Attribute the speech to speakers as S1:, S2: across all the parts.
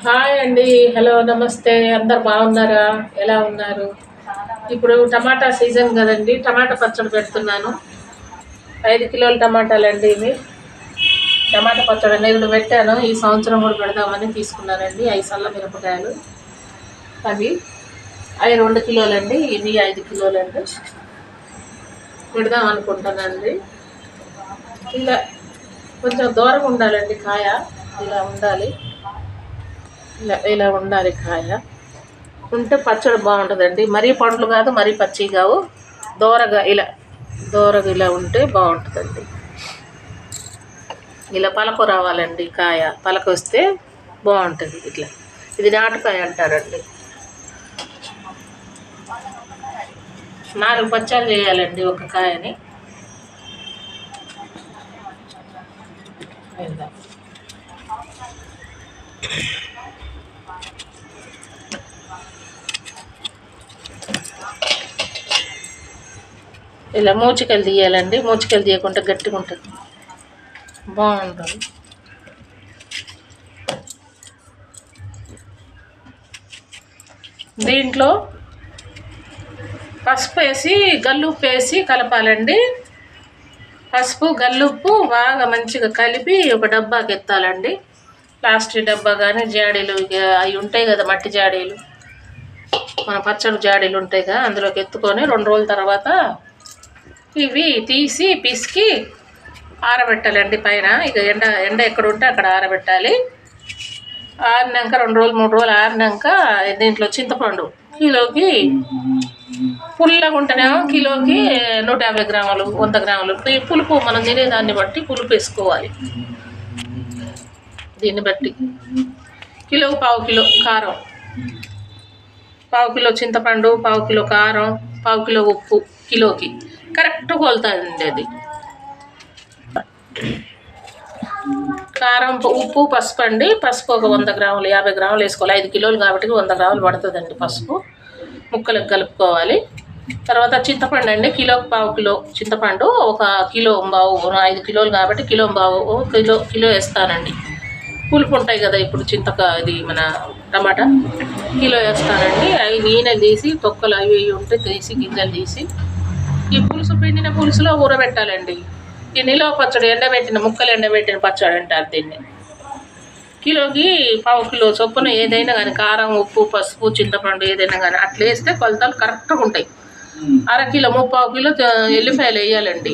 S1: Hi అండి. Hello, నమస్తే. అందరు బాగున్నారా? ఎలా ఉన్నారు? ఇప్పుడు టమాటా సీజన్ కదండి. టమాటా పచ్చడి పెడుతున్నాను. 5 కిలోల టమాటాలండి ఇవి. టమాటా పచ్చడి నేను పెట్టాను. ఈ సంవత్సరం కూడా పెడదామని తీసుకున్నానండి. 5 సల్ల మిరపకాయలు, అవి 2 కిలోలండి. ఇవి 5 కిలోలండి. పెడదాం అనుకుంటానండి. ఇలా కొంచెం దూరంగా ఉండాలండి కాయ. ఇలా ఉండాలి. ఇలా ఉండాలి కాయ. ఉంటే పచ్చడి బాగుంటుందండి. మరీ పండ్లు కాదు, మరీ పచ్చి కావు. దోరగా ఇలా ఉంటే బాగుంటుందండి. ఇలా పలకు రావాలండి కాయ. పలకు వస్తే బాగుంటుంది. ఇది నాటుకాయ అంటారండి. 4 పచ్చాలు చేయాలండి ఒక కాయని. ఇలా మూచికలు తీయాలండి. మూచికలు తీయకుండా గట్టిగా ఉంటుంది, బాగుంటుంది. దీంట్లో పసుపు వేసి గల్లుప్పు వేసి కలపాలండి. పసుపు గల్లుప్పు బాగా మంచిగా కలిపి ఒక డబ్బాకి ఎత్తాలండి. ప్లాస్టిక్ డబ్బా కానీ జాడీలు అవి ఉంటాయి కదా, మట్టి జాడీలు, మన పచ్చడి జాడీలు ఉంటాయి కదా, అందులోకి ఎత్తుకొని 2 రోజుల తర్వాత ఇవి తీసి పిసికి ఆరబెట్టాలండి పైన. ఇక ఎండ ఎక్కడ ఉంటే అక్కడ ఆరబెట్టాలి. ఆరినాక 2 రోజులు 3 రోజులు ఆరినాక దీంట్లో చింతపండు కిలోకి, పుల్లగా ఉంటేనేమో కిలోకి 150 గ్రాములు 100 గ్రాములు. పులుపు మనం తినేదాన్ని బట్టి పులుపు వేసుకోవాలి. దీన్ని బట్టి కిలోకి 1/2 కిలో కారం, 1/2 కిలో చింతపండు, 1/2 కిలో కారం, 1/2 కిలో ఉప్పు కిలోకి కరెక్ట్ కొలుతుందండి అది. కారం, ఉప్పు, పసుపు అండి. పసుపు ఒక 100 గ్రాములు 50 గ్రాములు వేసుకోవాలి. 5 కిలోలు కాబట్టి 100 గ్రాములు పడుతుందండి పసుపు. ముక్కలకు కలుపుకోవాలి. తర్వాత చింతపండు అండి. కిలోకి 1/2 కిలో చింతపండు, 1 కిలో బావు. 5 కిలోలు కాబట్టి కిలో బావు, కిలో వేస్తానండి. పులుపు ఉంటాయి కదా ఇప్పుడు ఇది మన టమాటా, కిలో వేస్తానండి. అవి నీళ్ళని తీసి తొక్కలు అవి ఉంటే తీసి గింజలు తీసి ఈ పిండిన పులుసులో ఊరబెట్టాలండి. ఈ నిలవ పచ్చడి ముక్కలు ఎండబెట్టిన పచ్చడి అంటారు దీన్ని. కిలోకి 1/2 కిలో చొప్పున ఏదైనా కానీ కారం, ఉప్పు, పసుపు, చింతపండు ఏదైనా కానీ అట్లా వేస్తే కొలతలు కరెక్ట్గా ఉంటాయి. 1/2 కిలో 3/4 కిలో ఎల్లిపాయలు వేయాలండి.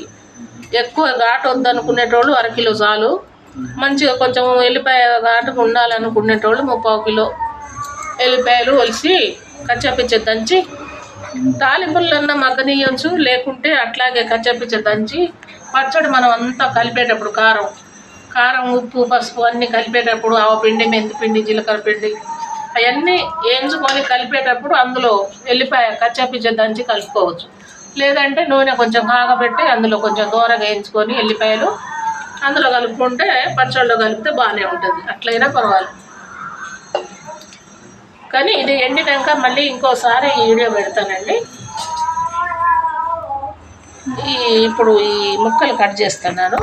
S1: ఎక్కువ ఘాటు వద్దనుకునేటోళ్ళు 1/2 కిలో చాలు. మంచిగా కొంచెం ఎల్లిపాయ ఘాటుగా ఉండాలనుకునేటోళ్ళు 3/4 కిలో ఎల్లిపాయలు ఒలిసి కచ్చాపిచ్చ దంచి తాలింపులన్నా మగ్గనీయచ్చు, లేకుంటే అట్లాగే కచ్చాపిచ్చ దంచి పచ్చడి మనం అంతా కలిపేటప్పుడు కారం, ఉప్పు, పసుపు అన్నీ కలిపేటప్పుడు ఆవపిండి, మెంతిపిండి, జీలకర్ర పిండి అవన్నీ వేయించుకొని కలిపేటప్పుడు అందులో ఎల్లిపాయ కచ్చాపిచ్చ దంచి కలుపుకోవచ్చు. లేదంటే నూనె కొంచెం కాగబెట్టి అందులో కొంచెం దూరగా వేయించుకొని ఎల్లిపాయలు అందులో కలుపుకుంటే పచ్చడిలో కలిపితే బాగానే ఉంటుంది. అట్లయినా పర్వాలేదు. కానీ ఇది ఎండినాక మళ్ళీ ఇంకోసారి ఈ వీడియో పెడతానండి. ఇప్పుడు ఈ ముక్కలు కట్ చేస్తున్నాను.